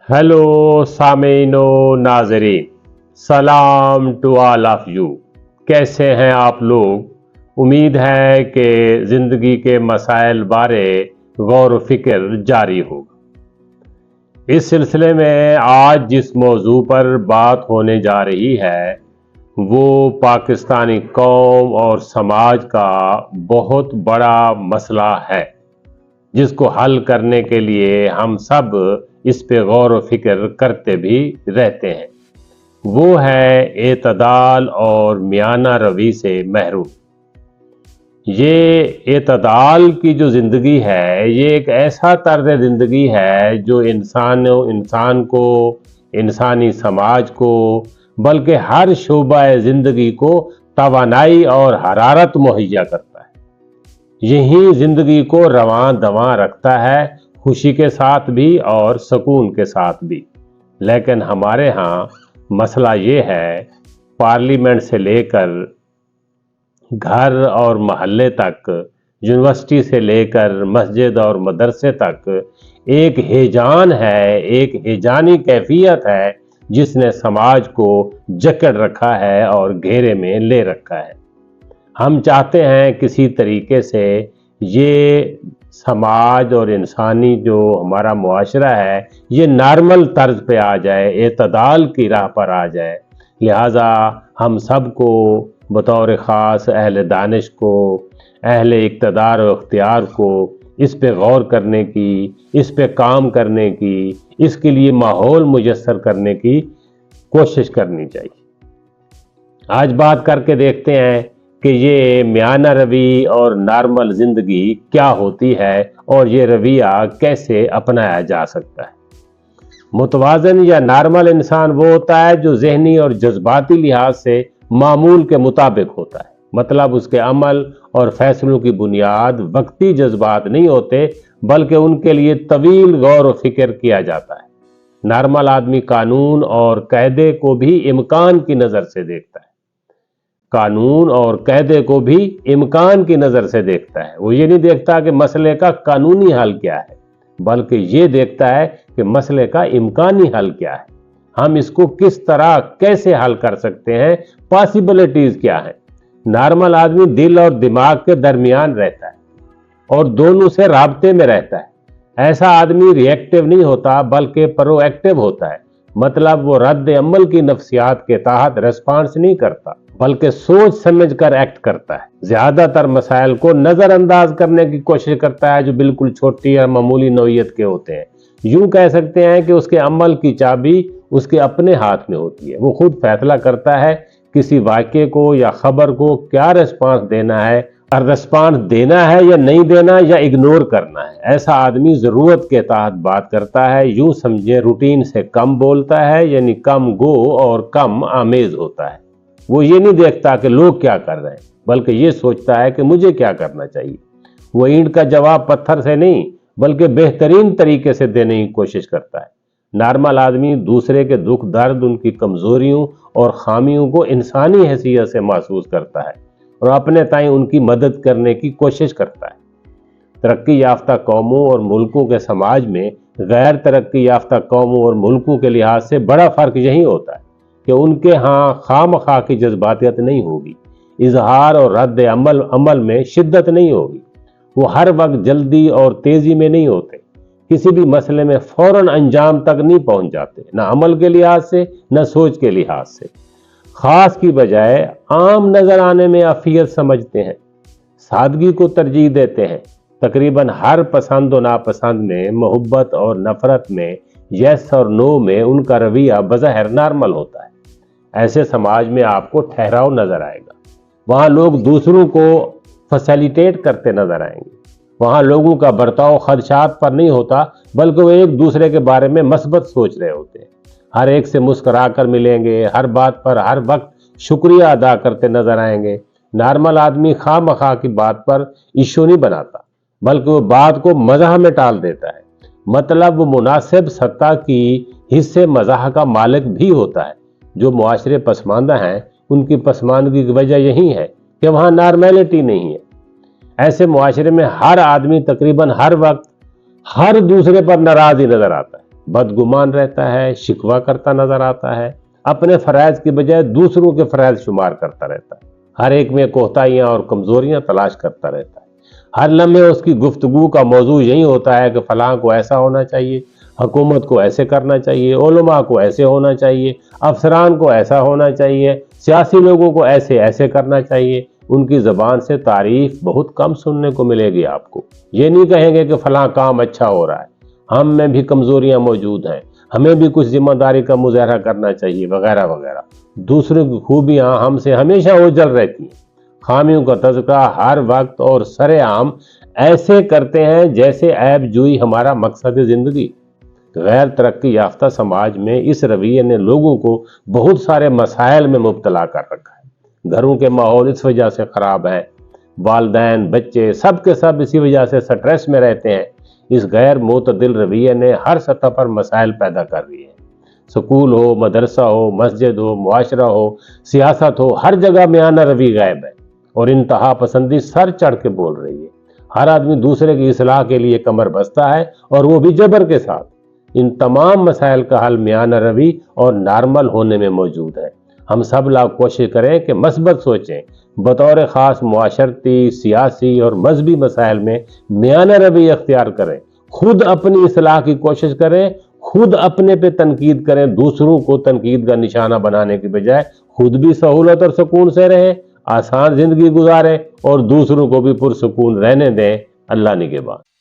Hello सामीनो नाजरीन, सलाम to all of you. कैसे हैं आप लोग? उम्मीद है कि ज़िंदगी के मसाइल बारे गौर फिक्र जारी होगा। इस सिलसिले में आज जिस मौजू पर बात होने जा रही है वो पाकिस्तानी कौम और समाज का बहुत बड़ा मसला है, जिसको हल करने के लिए हम सब इस पे गौर व फिक्र करते भी रहते हैं। वो है एतदाल और मियाना रवि से महरूम। ये एतदाल की जो ज़िंदगी है, ये एक ऐसा तर्ज ज़िंदगी है जो इंसान को, इंसानी समाज को, बल्कि हर शोबा ज़िंदगी को तवानाई और हरारत मुहैया करता है। यही ज़िंदगी को रवां दवां रखता है, खुशी के साथ भी और सुकून के साथ भी। लेकिन हमारे यहाँ मसला ये है, पार्लियामेंट से लेकर घर और महल्ले तक, यूनिवर्सिटी से लेकर मस्जिद और मदरसे तक एक हिजान है, एक हिजानी कैफियत है जिसने समाज को जकड़ रखा है और घेरे में ले रखा है। हम चाहते हैं किसी तरीके से ये समाज और इंसानी जो हमारा मुआशरा है ये नॉर्मल तर्ज पे आ जाए, एतदाल की राह पर आ जाए। लिहाजा हम सबको बतौर ख़ास अहले दानिश को, अहले इक़्तिदार और इख्तियार को इस पे गौर करने की, इस पे काम करने की, इसके लिए माहौल मुयस्सर करने की कोशिश करनी चाहिए। आज बात करके देखते हैं कि ये मियाना रवि और नॉर्मल ज़िंदगी क्या होती है और ये रवैया कैसे अपनाया जा सकता है। मुतवाज़न या नॉर्मल इंसान वो होता है जो ज़हनी और जज्बाती लिहाज से मामूल के मुताबिक होता है, मतलब उसके अमल और फैसलों की बुनियाद वक्ती जज्बात नहीं होते, बल्कि उनके लिए तवील गौर व फिक्र किया जाता है। नॉर्मल आदमी कानून और कायदे को भी इम्कान की नज़र से देखता है, कानून और कायदे को भी इम्कान की नज़र से देखता है। वो ये नहीं देखता कि मसले का कानूनी हल क्या है, बल्कि ये देखता है कि मसले का इम्कानी हल क्या है, हम इसको किस तरह कैसे हल कर सकते हैं, पॉसिबिलिटीज़ क्या है। नॉर्मल आदमी दिल और दिमाग के दरमियान रहता है और दोनों से राब्ते में रहता है। ऐसा आदमी रिएक्टिव नहीं होता बल्कि प्रोएक्टिव होता है, मतलब वो रद्द अमल की नफ्सियात के तहत रिस्पॉन्स नहीं करता बल्कि सोच समझ कर एक्ट करता है। ज़्यादातर मसाइल को नज़रअंदाज करने की कोशिश करता है जो बिल्कुल छोटी या मामूली नौइयत के होते हैं। यूं कह सकते हैं कि उसके अमल की चाबी उसके अपने हाथ में होती है। वो खुद फैसला करता है किसी वाक़े को या ख़बर को क्या रिस्पॉन्स देना है, और रिस्पॉन्स देना है या नहीं देना या इग्नोर करना है। ऐसा आदमी ज़रूरत के तहत बात करता है, यूं समझे रूटीन से कम बोलता है, यानी कम गो और कम आमेज होता है। वो ये नहीं देखता कि लोग क्या कर रहे हैं, बल्कि ये सोचता है कि मुझे क्या करना चाहिए। वो ईंट का जवाब पत्थर से नहीं बल्कि बेहतरीन तरीके से देने की कोशिश करता है। नॉर्मल आदमी दूसरे के दुख दर्द, उनकी कमज़ोरियों और खामियों को इंसानी हैसियत से महसूस करता है और अपने ताईं उनकी मदद करने की कोशिश करता है। तरक्की याफ्ता कौमों और मुल्कों के समाज में गैर तरक्की याफ्ता कौमों और मुल्कों के लिहाज से बड़ा फ़र्क यही होता है कि उनके यहाँ खामखा की जज्बातियत नहीं होगी, इजहार और रद्द अमल में शिद्दत नहीं होगी। वो हर वक्त जल्दी और तेज़ी में नहीं होते, किसी भी मसले में फ़ौरन अंजाम तक नहीं पहुँच जाते, ना अमल के लिहाज से न सोच के लिहाज से। ख़ास की बजाय आम नज़र आने में अफियत समझते हैं, सादगी को तरजीह देते हैं। तकरीबन हर पसंद और नापसंद में, मोहब्बत और नफ़रत में, यस और नो में उनका रवैया बज़ाहिर नॉर्मल होता है। ऐसे समाज में आपको ठहराव नज़र आएगा, वहाँ लोग दूसरों को फैसिलिटेट करते नज़र आएंगे, वहाँ लोगों का बर्ताव खदशात पर नहीं होता बल्कि वो एक दूसरे के बारे में मस्बत सोच रहे होते हैं। हर एक से मुस्करा कर मिलेंगे, हर बात पर हर वक्त शुक्रिया अदा करते नज़र आएंगे। नॉर्मल आदमी खामखा की बात पर इशू नहीं बनाता बल्कि वो बात को मज़ाह में टाल देता है, मतलब वो मुनासिब सत्ता की हिस्से मज़ाह का मालिक भी होता है। जो मुआशरे पसमानदा हैं उनकी पसमानदगी की वजह यही है कि वहाँ नॉर्मेलिटी नहीं है। ऐसे मुआशरे में हर आदमी तकरीबन हर वक्त हर दूसरे पर नाराज़ ही नज़र आता है। بدگمان رہتا ہے، شکوہ کرتا نظر آتا ہے، اپنے فرائض کی بجائے دوسروں کے فرائض شمار کرتا رہتا ہے، ہر ایک میں کوتاہیاں اور کمزوریاں تلاش کرتا رہتا ہے۔ ہر لمحے اس کی گفتگو کا موضوع یہی ہوتا ہے کہ فلاں کو ایسا ہونا چاہیے، حکومت کو ایسے کرنا چاہیے، علماء کو ایسے ہونا چاہیے، افسران کو ایسا ہونا چاہیے، سیاسی لوگوں کو ایسے ایسے کرنا چاہیے۔ ان کی زبان سے تعریف بہت کم سننے کو ملے گی آپ کو۔ یہ نہیں کہیں گے کہ فلاں کام اچھا ہو رہا ہے، ہم میں بھی کمزوریاں موجود ہیں، ہمیں بھی کچھ ذمہ داری کا مظاہرہ کرنا چاہیے، وغیرہ وغیرہ۔ دوسروں کی خوبیاں ہم سے ہمیشہ اوجھل رہتی ہیں، خامیوں کا تذکرہ ہر وقت اور سرے عام ایسے کرتے ہیں جیسے عیب جوئی ہمارا مقصد زندگی۔ غیر ترقی یافتہ سماج میں اس رویے نے لوگوں کو بہت سارے مسائل میں مبتلا کر رکھا ہے۔ گھروں کے ماحول اس وجہ سے خراب ہے، والدین، بچے سب کے سب اسی وجہ سے سٹریس میں رہتے ہیں۔ اس غیر معتدل رویے نے ہر سطح پر مسائل پیدا کر دیے ہیں۔ سکول ہو، مدرسہ ہو، مسجد ہو، معاشرہ ہو، سیاست ہو، ہر جگہ میانہ روی غائب ہے اور انتہا پسندی سر چڑھ کے بول رہی ہے۔ ہر آدمی دوسرے کی اصلاح کے لیے کمر بستہ ہے اور وہ بھی جبر کے ساتھ۔ ان تمام مسائل کا حل میانہ روی اور نارمل ہونے میں موجود ہے۔ ہم سب لوگ کوشش کریں کہ مثبت سوچیں، بطور خاص معاشرتی، سیاسی اور مذہبی مسائل میں میانہ روی اختیار کریں، خود اپنی اصلاح کی کوشش کریں، خود اپنے پہ تنقید کریں، دوسروں کو تنقید کا نشانہ بنانے کی بجائے خود بھی سہولت اور سکون سے رہیں، آسان زندگی گزاریں اور دوسروں کو بھی پرسکون رہنے دیں۔ اللہ نگہبان۔